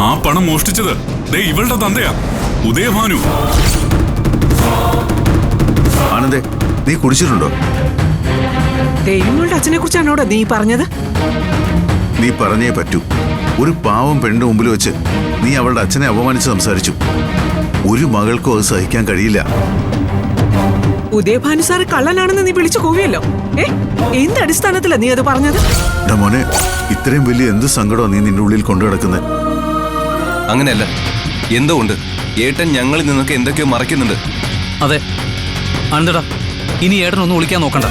ആ പണം മോഷ്ടിച്ചത് ദേ ഇവളുടെ തന്തയാ, ഉദയഭാനു. ആനന്ദേ, നീ കുടിച്ചിട്ടുണ്ടോ? ദൈവങ്ങളുടെ അച്ഛനെ കുറിച്ചാണോടാ നീ പറഞ്ഞത്? നീ പറഞ്ഞേ പറ്റൂ. ഒരു പാവം പെണ്ണിന്റെ മുമ്പിൽ വെച്ച് നീ അവളുടെ അച്ഛനെ അപമാനിച്ച് സംസാരിച്ചു. ഒരു മകൾക്കും അത് സഹിക്കാൻ കഴിയില്ല. ഉദയഭാനു സാറ് കള്ളനാണെന്ന് നീ വിളിച്ചു കൂവിയല്ലോ. എന്ത് അടിസ്ഥാനത്തിലാ നീ അത് പറഞ്ഞത്? മോനെ, ഇത്രയും വലിയ എന്ത് സങ്കടമാണ് നീ നിന്റെ ഉള്ളിൽ കൊണ്ടു കിടക്കുന്നത്? അങ്ങനെയല്ല, എന്തോ ഉണ്ട്. ഏട്ടൻ ഞങ്ങളിൽ നിന്നൊക്കെ എന്തൊക്കെയോ മറയ്ക്കുന്നുണ്ട്. അതെ ആനന്ദേട്ടാ, ഇനി ഏട്ടനൊന്നും വിളിക്കാൻ നോക്കണ്ട.